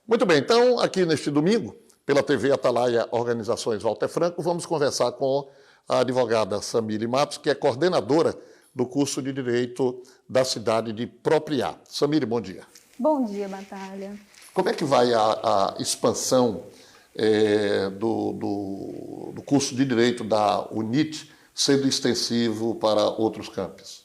Muito bem, então aqui neste domingo, pela TV Atalaia Organizações Walter Franco, vamos conversar com a advogada Samile Matos, que é coordenadora do curso de Direito da cidade de Propriá. Samile, bom dia. Bom dia, Batalha. Como é que vai a expansão do curso de Direito da UNIT sendo extensivo para outros campos?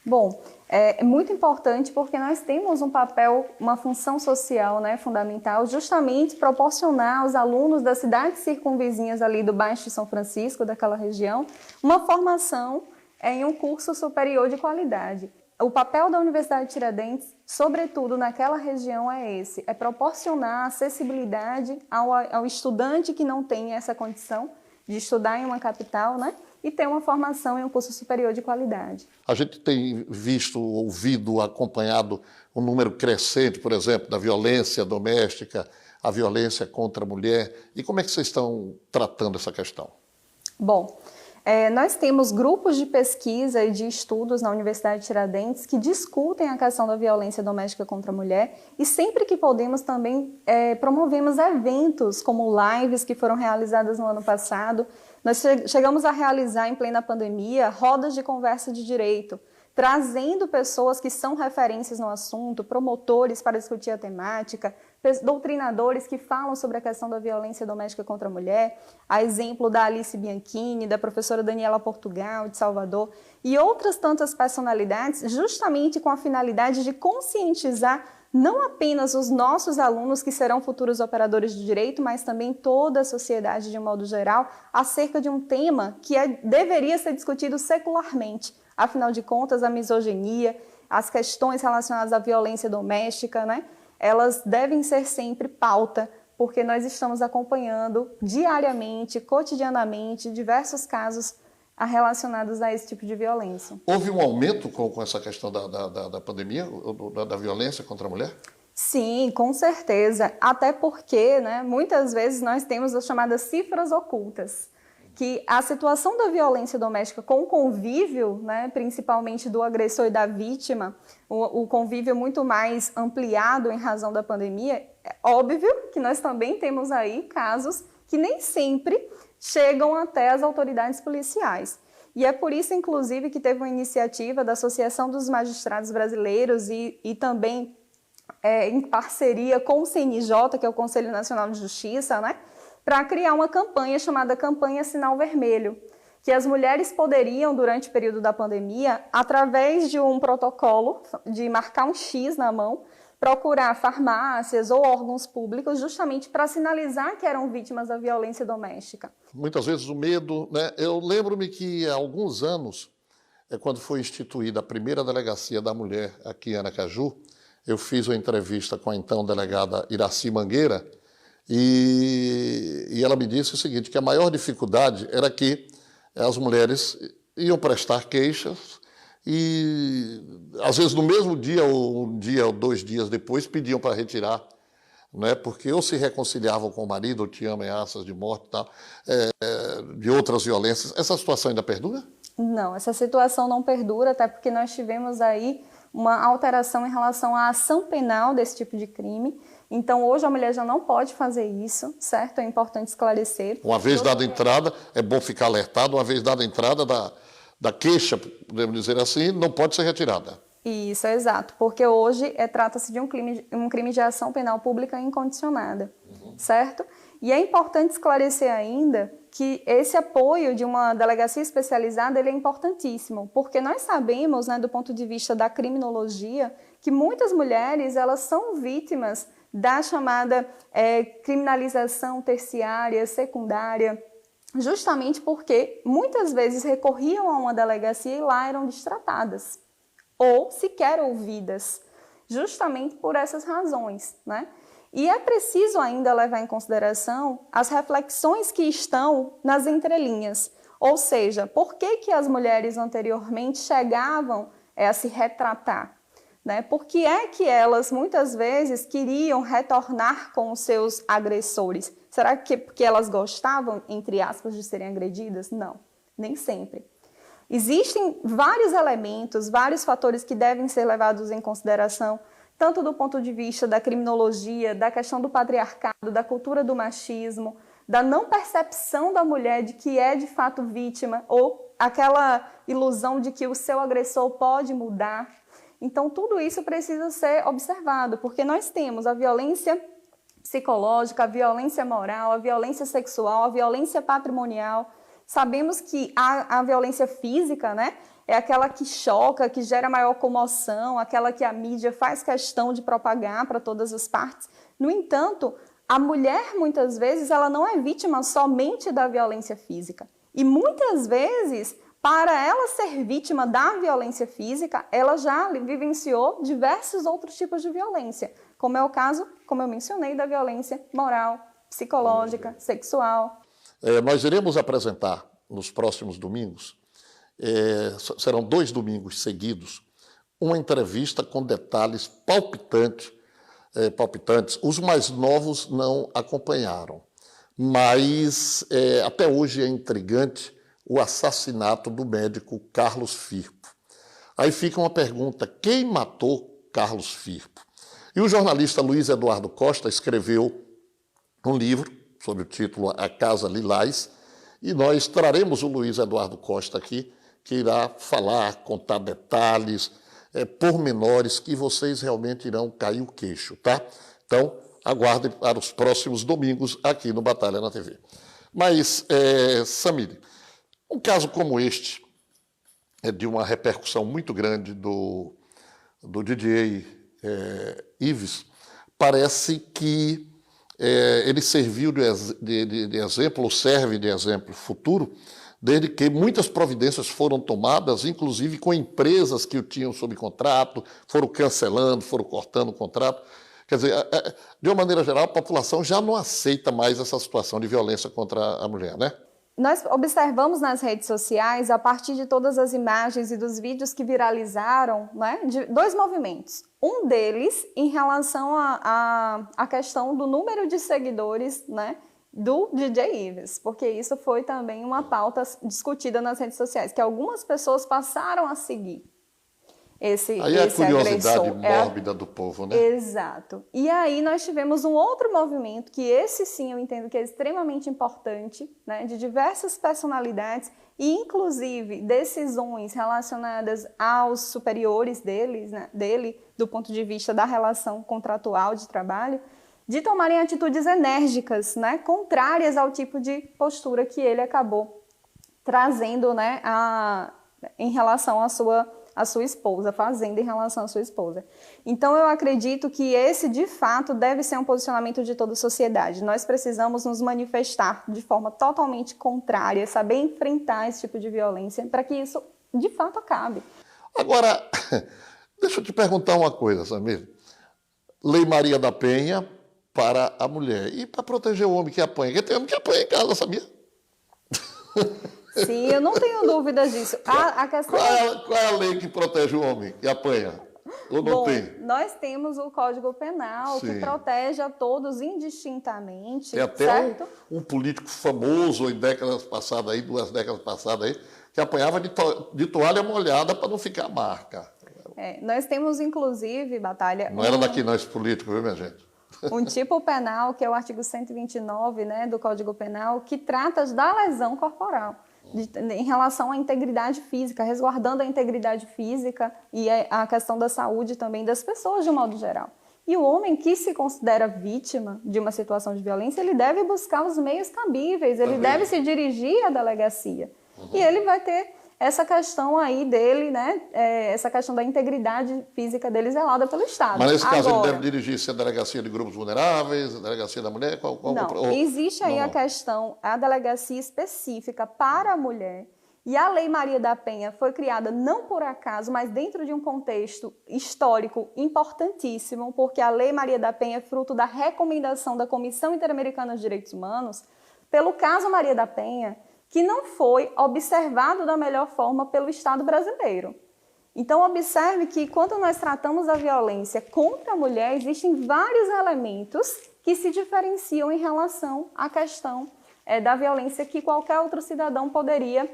Bom, é muito importante porque nós temos um papel, uma função social, fundamental, justamente proporcionar aos alunos das cidades circunvizinhas ali do Baixo de São Francisco, daquela região, uma formação em um curso superior de qualidade. O papel da Universidade de Tiradentes, sobretudo naquela região, é proporcionar acessibilidade ao estudante que não tem essa condição de estudar em uma capital, e ter uma formação em um curso superior de qualidade. A gente tem visto, ouvido, acompanhado um número crescente, por exemplo, da violência doméstica, a violência contra a mulher. E como é que vocês estão tratando essa questão? Bom, nós temos grupos de pesquisa e de estudos na Universidade de Tiradentes que discutem a questão da violência doméstica contra a mulher e sempre que podemos também promovemos eventos como lives que foram realizadas no ano passado. Nós chegamos a realizar em plena pandemia rodas de conversa de direito, trazendo pessoas que são referências no assunto, promotores para discutir a temática, doutrinadores que falam sobre a questão da violência doméstica contra a mulher, a exemplo da Alice Bianchini, da professora Daniela Portugal, de Salvador, e outras tantas personalidades, justamente com a finalidade de conscientizar não apenas os nossos alunos, que serão futuros operadores de direito, mas também toda a sociedade de um modo geral, acerca de um tema que deveria ser discutido secularmente. Afinal de contas, a misoginia, as questões relacionadas à violência doméstica, elas devem ser sempre pauta, porque nós estamos acompanhando diariamente, cotidianamente, diversos casos relacionados a esse tipo de violência. Houve um aumento com essa questão da pandemia, da violência contra a mulher? Sim, com certeza. Até porque, muitas vezes nós temos as chamadas cifras ocultas, que a situação da violência doméstica com o convívio, principalmente do agressor e da vítima, o convívio muito mais ampliado em razão da pandemia, é óbvio que nós também temos aí casos que nem sempre chegam até as autoridades policiais. E é por isso, inclusive, que teve uma iniciativa da Associação dos Magistrados Brasileiros e também em parceria com o CNJ, que é o Conselho Nacional de Justiça, para criar uma campanha chamada Campanha Sinal Vermelho, que as mulheres poderiam, durante o período da pandemia, através de um protocolo, de marcar um X na mão, procurar farmácias ou órgãos públicos justamente para sinalizar que eram vítimas da violência doméstica. Muitas vezes o medo, Eu lembro-me que há alguns anos, quando foi instituída a primeira delegacia da mulher aqui em Aracaju, eu fiz uma entrevista com a então delegada Iraci Mangueira e ela me disse o seguinte, que a maior dificuldade era que as mulheres iam prestar queixas e, às vezes, no mesmo dia, ou um dia ou 2 dias depois, pediam para retirar, porque ou se reconciliavam com o marido, ou tinham ameaças de morte, tal, de outras violências. Essa situação ainda perdura? Não, essa situação não perdura, até porque nós tivemos aí uma alteração em relação à ação penal desse tipo de crime. Então, hoje a mulher já não pode fazer isso, certo? É importante esclarecer. Uma vez dada a entrada, é bom ficar alertado, uma vez dada a entrada da queixa, podemos dizer assim, não pode ser retirada. Isso, é exato, porque hoje trata-se de um crime de ação penal pública incondicionada, certo? E é importante esclarecer ainda que esse apoio de uma delegacia especializada ele é importantíssimo, porque nós sabemos, do ponto de vista da criminologia, que muitas mulheres elas são vítimas da chamada criminalização terciária, secundária, justamente porque muitas vezes recorriam a uma delegacia e lá eram destratadas ou sequer ouvidas, justamente por essas razões, E é preciso ainda levar em consideração as reflexões que estão nas entrelinhas, ou seja, por que as mulheres anteriormente chegavam a se retratar? Por que é que elas muitas vezes queriam retornar com os seus agressores? Será que porque elas gostavam, entre aspas, de serem agredidas? Não, nem sempre. Existem vários elementos, vários fatores que devem ser levados em consideração tanto do ponto de vista da criminologia, da questão do patriarcado, da cultura do machismo, da não percepção da mulher de que é de fato vítima, ou aquela ilusão de que o seu agressor pode mudar. Então, tudo isso precisa ser observado, porque nós temos a violência psicológica, a violência moral, a violência sexual, a violência patrimonial. Sabemos que a violência física, né, é aquela que choca, que gera maior comoção, aquela que a mídia faz questão de propagar para todas as partes. No entanto, a mulher, muitas vezes, ela não é vítima somente da violência física. E muitas vezes, para ela ser vítima da violência física, ela já vivenciou diversos outros tipos de violência, como é o caso, como eu mencionei, da violência moral, psicológica, sexual. Nós iremos apresentar nos próximos domingos, serão 2 domingos seguidos, uma entrevista com detalhes palpitantes. Os mais novos não acompanharam, mas até hoje é intrigante o assassinato do médico Carlos Firpo. Aí fica uma pergunta: quem matou Carlos Firpo? E o jornalista Luiz Eduardo Costa escreveu um livro sob o título A Casa Lilás, e nós traremos o Luiz Eduardo Costa aqui, que irá falar, contar detalhes, pormenores que vocês realmente irão cair o queixo, tá? Então, aguardem para os próximos domingos aqui no Batalha na TV. Mas, Samir, um caso como este é de uma repercussão muito grande do DJ Ives. Parece que ele serviu de exemplo, ou serve de exemplo futuro, desde que muitas providências foram tomadas, inclusive com empresas que o tinham sob contrato, foram cancelando, foram cortando o contrato. Quer dizer, de uma maneira geral, a população já não aceita mais essa situação de violência contra a mulher, né? Nós observamos nas redes sociais, a partir de todas as imagens e dos vídeos que viralizaram, né, de 2 movimentos. Um deles em relação à questão do número de seguidores, né, do DJ Ives, porque isso foi também uma pauta discutida nas redes sociais, que algumas pessoas passaram a seguir esse agressor. Aí é a curiosidade mórbida do povo, né? Exato. E aí nós tivemos um outro movimento, que esse sim eu entendo que é extremamente importante, né, de diversas personalidades, e inclusive decisões relacionadas aos superiores dele, do ponto de vista da relação contratual de trabalho, de tomarem atitudes enérgicas, né, contrárias ao tipo de postura que ele acabou trazendo, né, em relação à sua esposa, fazendo em relação à sua esposa. Então, eu acredito que esse, de fato, deve ser um posicionamento de toda a sociedade. Nós precisamos nos manifestar de forma totalmente contrária, saber enfrentar esse tipo de violência para que isso, de fato, acabe. Agora, deixa eu te perguntar uma coisa, Samir. Lei Maria da Penha para a mulher e para proteger o homem que apanha. Porque tem homem que apanha em casa, sabia? Sim, eu não tenho dúvidas disso. A questão... Qual é a lei que protege o homem que apanha? Ou não tem? Nós temos o Código Penal, Sim, que protege a todos indistintamente. Tem até certo? um político famoso em décadas passadas, 2 décadas passadas, que apanhava de toalha molhada para não ficar marca. Nós temos, inclusive, Batalha... Não era daqui nós políticos, viu, minha gente? Um tipo penal, que é o artigo 129, né, do Código Penal, que trata da lesão corporal, em relação à integridade física, resguardando a integridade física e a questão da saúde também das pessoas de um modo geral. E o homem que se considera vítima de uma situação de violência, ele deve buscar os meios cabíveis, ele deve se dirigir à delegacia. E ele vai ter essa questão aí dele, né, essa questão da integridade física dele zelada pelo Estado. Mas nesse caso ele deve dirigir-se à delegacia de grupos vulneráveis, à delegacia da mulher? Não, existe aí a questão, a delegacia específica para a mulher, e a Lei Maria da Penha foi criada não por acaso, mas dentro de um contexto histórico importantíssimo, porque a Lei Maria da Penha é fruto da recomendação da Comissão Interamericana de Direitos Humanos, pelo caso Maria da Penha, que não foi observado da melhor forma pelo Estado brasileiro. Então, observe que quando nós tratamos a violência contra a mulher, existem vários elementos que se diferenciam em relação à questão da violência que qualquer outro cidadão poderia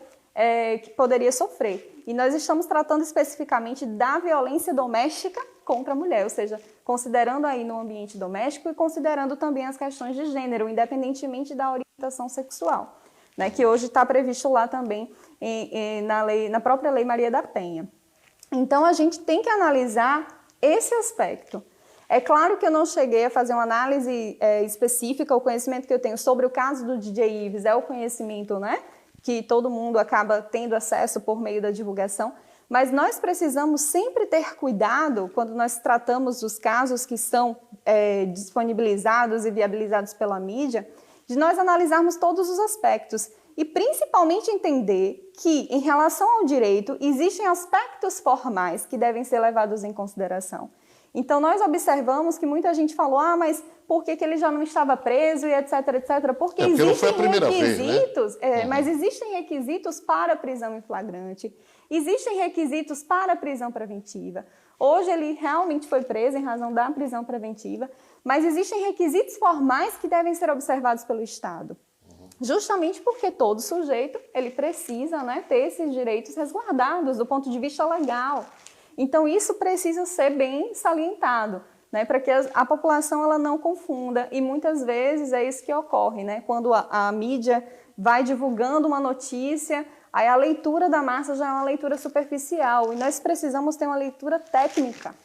sofrer. E nós estamos tratando especificamente da violência doméstica contra a mulher, ou seja, considerando aí no ambiente doméstico e considerando também as questões de gênero, independentemente da orientação sexual, né, que hoje está previsto lá também na própria Lei Maria da Penha. Então, a gente tem que analisar esse aspecto. É claro que eu não cheguei a fazer uma análise específica, o conhecimento que eu tenho sobre o caso do DJ Ives é o conhecimento, né, que todo mundo acaba tendo acesso por meio da divulgação, mas nós precisamos sempre ter cuidado quando nós tratamos dos casos que são disponibilizados e viabilizados pela mídia, de nós analisarmos todos os aspectos e principalmente entender que, em relação ao direito, existem aspectos formais que devem ser levados em consideração. Então, nós observamos que muita gente falou, mas por que ele já não estava preso e etc, etc. Porque existem requisitos, vez, né? Mas existem requisitos para prisão em flagrante, existem requisitos para prisão preventiva. Hoje ele realmente foi preso em razão da prisão preventiva, mas existem requisitos formais que devem ser observados pelo Estado. Justamente porque todo sujeito ele precisa, né, ter esses direitos resguardados do ponto de vista legal. Então, isso precisa ser bem salientado, né, para que a população ela não confunda. E muitas vezes é isso que ocorre, né, quando a mídia vai divulgando uma notícia, aí a leitura da massa já é uma leitura superficial. E nós precisamos ter uma leitura técnica,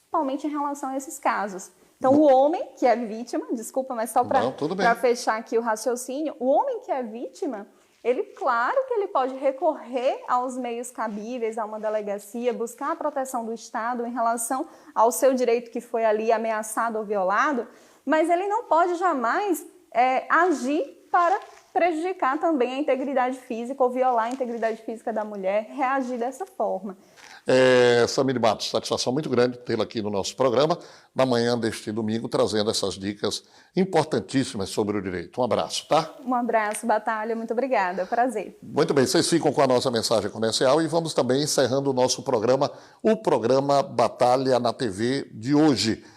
principalmente em relação a esses casos. Então, o homem que é vítima, desculpa, mas só para fechar aqui o raciocínio, o homem que é vítima, ele, claro que ele pode recorrer aos meios cabíveis, a uma delegacia, buscar a proteção do Estado em relação ao seu direito que foi ali ameaçado ou violado, mas ele não pode jamais agir para prejudicar também a integridade física ou violar a integridade física da mulher, reagir dessa forma. Samire Matos, satisfação muito grande tê-la aqui no nosso programa, na manhã deste domingo, trazendo essas dicas importantíssimas sobre o direito. Um abraço, tá? Um abraço, Batalha, muito obrigada, prazer. Muito bem, vocês ficam com a nossa mensagem comercial e vamos também encerrando o nosso programa, o programa Batalha na TV de hoje.